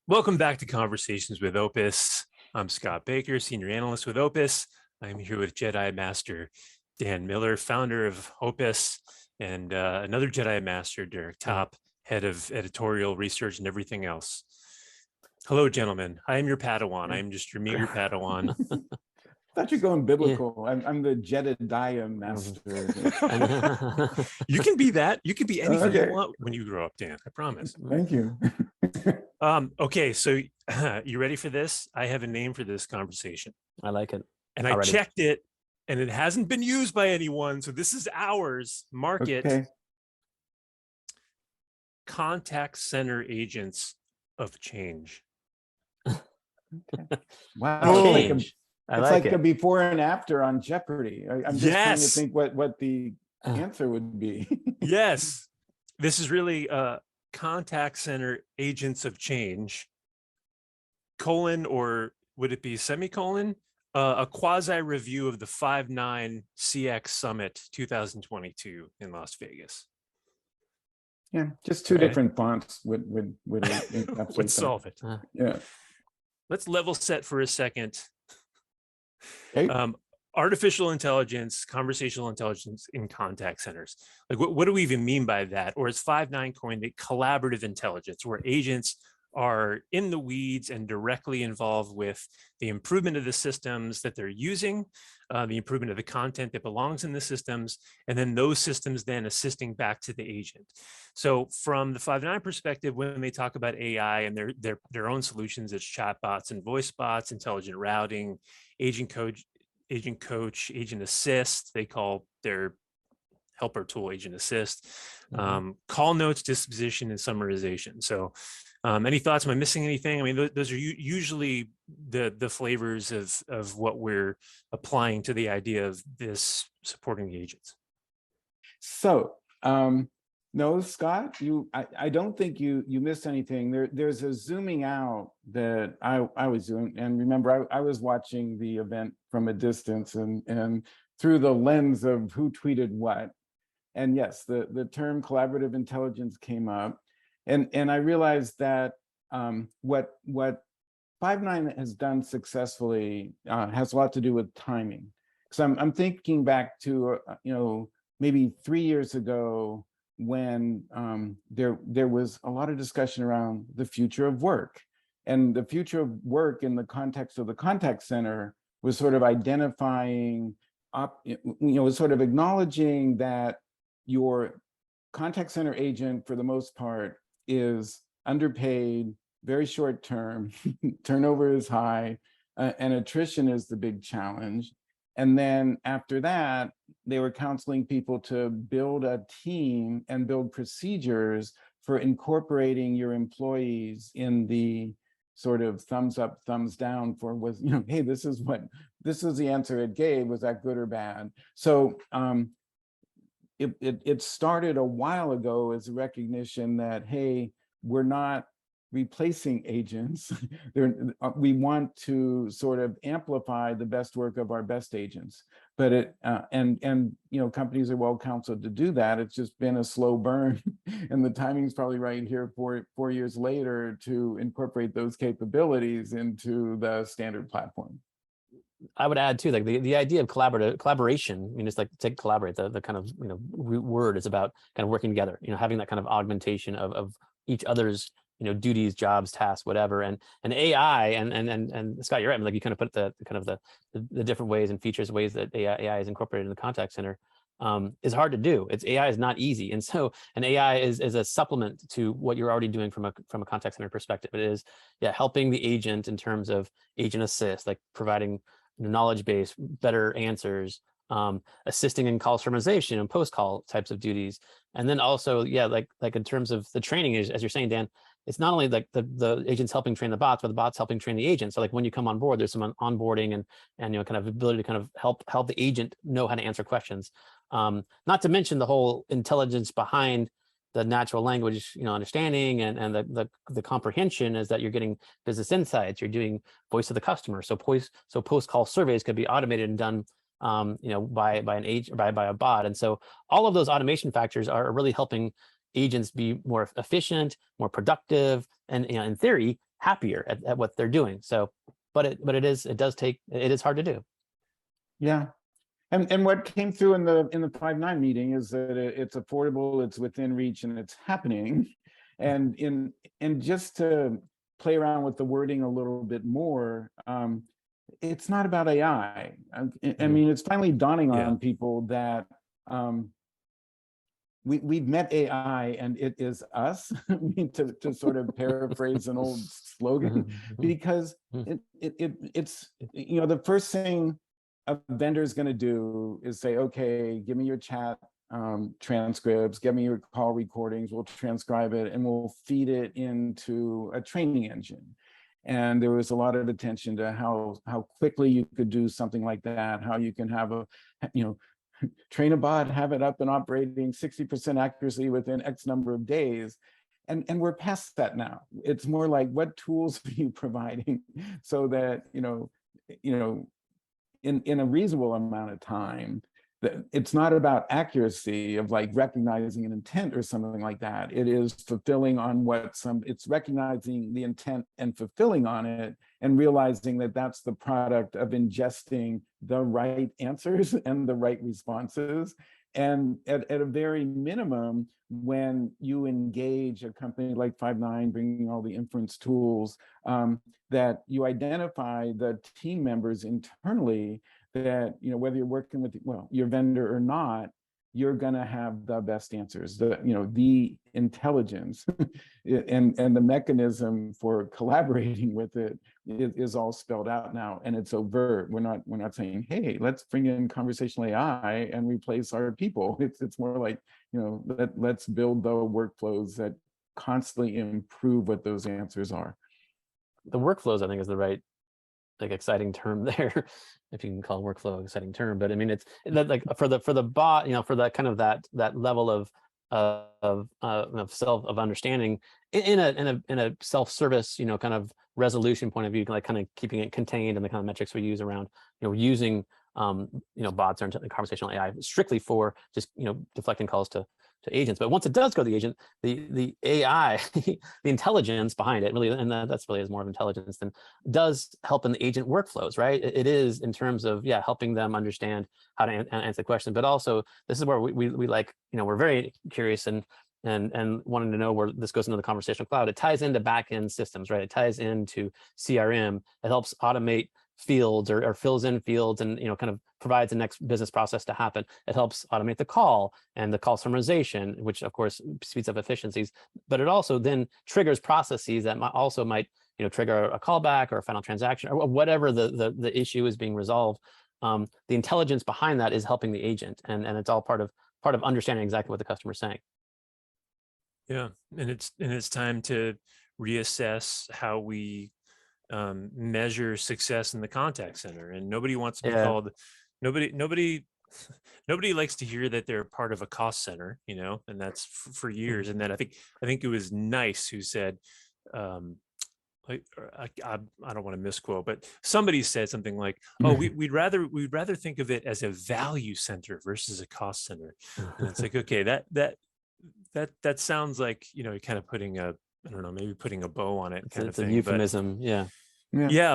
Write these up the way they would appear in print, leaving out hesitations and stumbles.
Welcome back to Conversations with Opus. I'm Scott Baker, Senior Analyst with Opus. I'm here with Jedi Master Dan Miller, founder of Opus, and another Jedi Master, Derek Top, Head of Editorial Research and everything else. Hello, gentlemen. I am your Padawan. I am just your meager Padawan. I thought you're going biblical. Yeah. I'm the Jedediah Master. You can be that. You can be anything you want when you grow up, Dan. I promise. Thank you. Okay, so you ready for this? I have a name for this conversation. I like it. And I checked it, and it hasn't been used by anyone. So this is ours. Mark it. Contact center agents of change. Wow. Change. It's like a before and after on Jeopardy. I'm just trying to think what the answer would be. Yes. This is really contact center agents of change, colon, or would it be semicolon? A quasi review of the Five9 CX Summit 2022 in Las Vegas. Yeah, just two different fonts would solve it. Yeah. Let's level set for a second. Okay. Artificial intelligence, conversational intelligence in contact centers. Like, what do we even mean by that? Or as Five9 coined it, collaborative intelligence, where agents are in the weeds and directly involved with the improvement of the systems that they're using, the improvement of the content that belongs in the systems, and then those systems then assisting back to the agent. So from the Five9 perspective, when they talk about AI and their own solutions, it's chatbots and voice bots, intelligent routing, agent coach, agent assist, they call their helper tool agent assist, call notes, disposition, and summarization. So any thoughts? Am I missing anything? I mean, those are usually the flavors of what we're applying to the idea of this supporting the agents. So no, Scott, I don't think you missed anything. There's a zooming out that I was doing, and remember I was watching the event from a distance and through the lens of who tweeted what. And yes, the term collaborative intelligence came up, and I realized that what Five9 has done successfully has a lot to do with timing. Because I'm thinking back to maybe 3 years ago, when there was a lot of discussion around the future of work. And the future of work in the context of the contact center was sort of identifying, was sort of acknowledging that your contact center agent, for the most part, is underpaid, very short term, turnover is high, and attrition is the big challenge. And then after that, they were counseling people to build a team and build procedures for incorporating your employees in the sort of thumbs up, thumbs down for hey, this is the answer it gave. Was that good or bad? So it started a while ago as a recognition that, hey, we're not replacing agents. We want to sort of amplify the best work of our best agents, but companies are well counseled to do that. It's just been a slow burn, and the timing's probably right here 4 years later to incorporate those capabilities into the standard platform. I would add too, like the idea of collaboration. I mean, it's like take collaborate. The kind of root word is about kind of working together. Having that kind of augmentation of each other's duties, jobs, tasks, whatever. And AI and Scott, you're right. I mean, like you kind of put the different ways and features, ways that AI is incorporated in the contact center is hard to do. AI is not easy, and so an AI is a supplement to what you're already doing from a contact center perspective. It is helping the agent in terms of agent assist, like providing knowledge base, better answers, assisting in call summarization and post-call types of duties. And then also, like in terms of the training, as you're saying, Dan, it's not only like the agents helping train the bots, but the bots helping train the agents. So like when you come on board, there's some onboarding and kind of ability to kind of help the agent know how to answer questions. Not to mention the whole intelligence behind the natural language, understanding and the comprehension is that you're getting business insights. You're doing voice of the customer. So post-call surveys could be automated and done by an agent, by a bot. And so all of those automation factors are really helping agents be more efficient, more productive, and in theory, happier at what they're doing. So, but it is hard to do. Yeah. And what came through in the Five9 meeting is that it's affordable, it's within reach, and it's happening. And just to play around with the wording a little bit more, it's not about AI. I mean, it's finally dawning on people that we've met AI and it is us. I mean, to sort of paraphrase an old slogan, because it's, you know, the first thing a vendor is going to do is say, okay, give me your chat transcripts, give me your call recordings, we'll transcribe it and we'll feed it into a training engine. And there was a lot of attention to how quickly you could do something like that, how you can have train a bot, have it up and operating 60% accuracy within X number of days. And we're past that now. It's more like, what tools are you providing so that, in a reasonable amount of time, that it's not about accuracy of like recognizing an intent or something like that. It is fulfilling on it's recognizing the intent and fulfilling on it, and realizing that that's the product of ingesting the right answers and the right responses. And at a very minimum, when you engage a company like Five9, bringing all the inference tools, that you identify the team members internally that, whether you're working with, your vendor or not, you're going to have the best answers. The intelligence and the mechanism for collaborating with it is all spelled out now, and it's overt. We're not saying, hey, let's bring in conversational AI and replace our people. It's more like, let's build the workflows that constantly improve what those answers are. The workflows, I think, is the right, exciting term there, if you can call workflow an exciting term. But I mean, it's like for the bot, for that kind of that level of understanding in a self-service, kind of resolution point of view, like kind of keeping it contained, and the kind of metrics we use around, using bots or conversational AI strictly for just deflecting calls to agents. But once it does go to the agent, the AI, the intelligence behind it really, and that's really is more of intelligence than does help in the agent workflows, right? It is in terms of helping them understand how to answer the question. But also this is where we like, we're very curious and wanting to know where this goes into the conversational cloud. It ties into back-end systems, right? It ties into CRM. It helps automate fields or fills in fields and kind of provides the next business process to happen. It helps automate the call and the call summarization, which of course speeds up efficiencies, but it also then triggers processes that might trigger a callback or a final transaction or whatever the issue is being resolved. The intelligence behind that is helping the agent, and it's all part of understanding exactly what the customer is saying. Yeah, and it's time to reassess how we measure success in the contact center. And nobody wants to be called, nobody likes to hear that they're part of a cost center, and that's for years. And then I think it was Nice who said, I don't want to misquote, but somebody said something like, "Oh, we'd rather think of it as a value center versus a cost center." And it's like, okay, that sounds like kind of putting maybe putting a bow on it, kind of thing. It's a euphemism, yeah,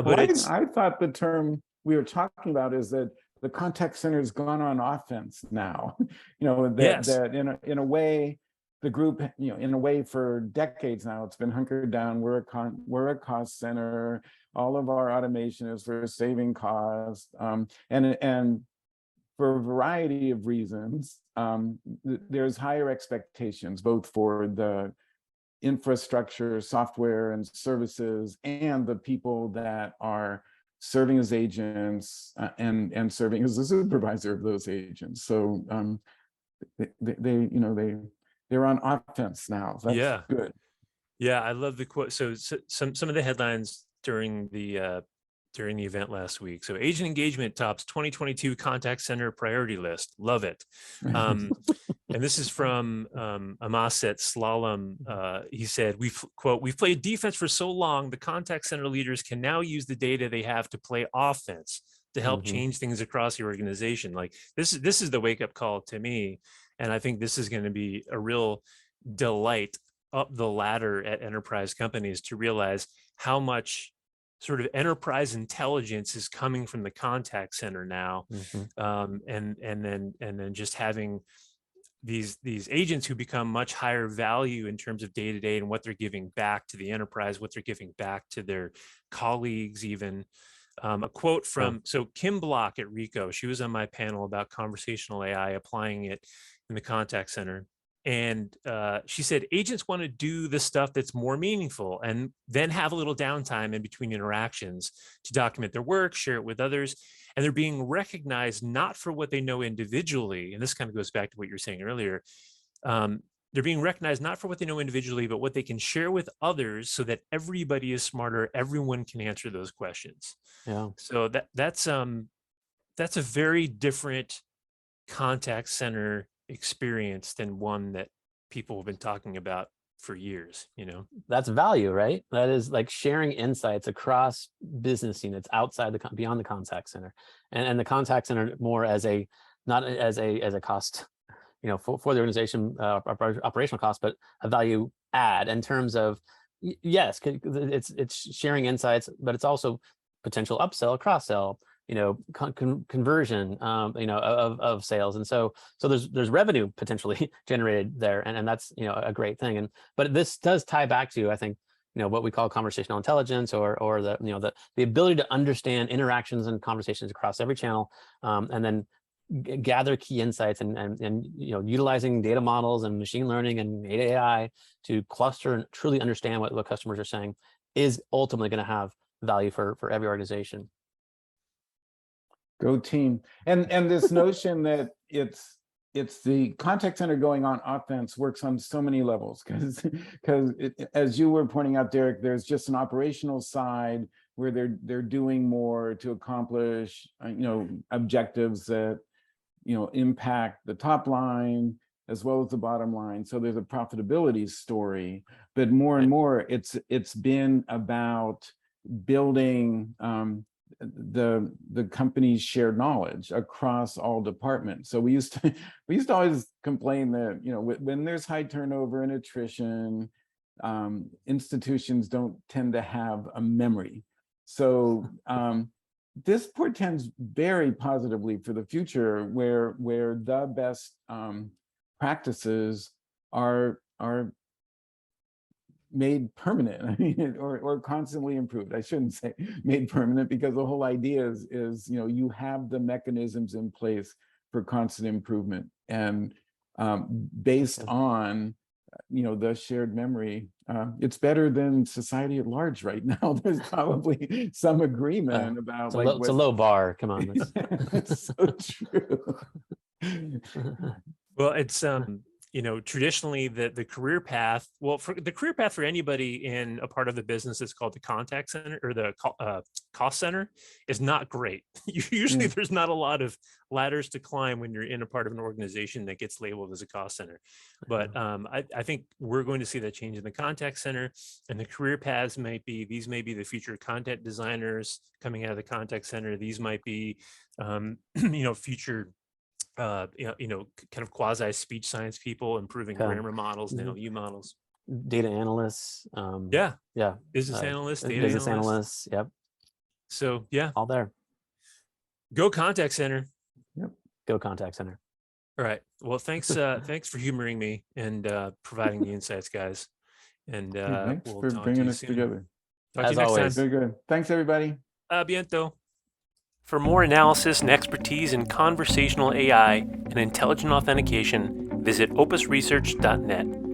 but I thought the term we were talking about is that the contact center has gone on offense now. That in a way, the group, in a way for decades now, it's been hunkered down. We're a cost center. All of our automation is for saving costs, and for a variety of reasons, there's higher expectations, both for the infrastructure, software, and services, and the people that are serving as agents and serving as the supervisor of those agents. So they're on offense now. That's good. Yeah, I love the quote. So some of the headlines during the event last week. So agent engagement tops 2022 contact center priority list. Love it. And this is from Amas at Slalom. He said, we've played defense for so long, the contact center leaders can now use the data they have to play offense to help change things across the organization. Like this is the wake up call to me. And I think this is going to be a real delight up the ladder at enterprise companies to realize how much sort of enterprise intelligence is coming from the contact center now. And then just having these agents who become much higher value in terms of day-to-day and what they're giving back to the enterprise, what they're giving back to their colleagues even. A quote from, so Kim Block at Rico, she was on my panel about conversational AI, applying it in the contact center. And she said, agents want to do the stuff that's more meaningful and then have a little downtime in between interactions to document their work, share it with others. And they're being recognized not for what they know individually. And this kind of goes back to what you were saying earlier. They're being recognized not for what they know individually, but what they can share with others so that everybody is smarter. Everyone can answer those questions. Yeah. So that's a very different contact center experience than one that people have been talking about for years. That's value, right? That is like sharing insights across business units outside beyond the contact center, and the contact center more as a, not as a cost, for the organization, operational cost, but a value add in terms of, yes, it's sharing insights, but it's also potential upsell, cross sell, conversion, of sales. And so there's revenue potentially generated there. And that's, a great thing. But this does tie back to, I think, what we call conversational intelligence, or the ability to understand interactions and conversations across every channel, and then gather key insights and utilizing data models and machine learning and AI to cluster and truly understand what customers are saying is ultimately going to have value for every organization. Go team. And this notion that it's the contact center going on offense works on so many levels, because as you were pointing out, Derek, there's just an operational side where they're doing more to accomplish objectives that impact the top line as well as the bottom line. So there's a profitability story, but more and more it's been about building the company's shared knowledge across all departments. So we used to always complain that when there's high turnover and attrition, institutions don't tend to have a memory. So this portends very positively for the future, where the best practices are made permanent, or constantly improved. I shouldn't say made permanent, because the whole idea is you have the mechanisms in place for constant improvement, and based on the shared memory, it's better than society at large right now. There's probably some agreement about it's a low bar. Come on. It's so true. Well, it's traditionally the career path. Well, for the career path for anybody in a part of the business that's called the contact center or the cost center is not great. Usually, there's not a lot of ladders to climb when you're in a part of an organization that gets labeled as a cost center. But I think we're going to see that change in the contact center, and the career paths these may be the future content designers coming out of the contact center. These might be, future kind of quasi speech science people improving grammar models and NLU models. Data analysts. Business analysts, data business analysts. Yep. So yeah, all there. Go contact center. Yep. Go contact center. All right. Well, thanks for humoring me and providing the insights, guys. And thanks we'll for bringing us together. Talk to you As next always. time. Very good. Thanks, everybody. Biento. For more analysis and expertise in conversational AI and intelligent authentication, visit opusresearch.net.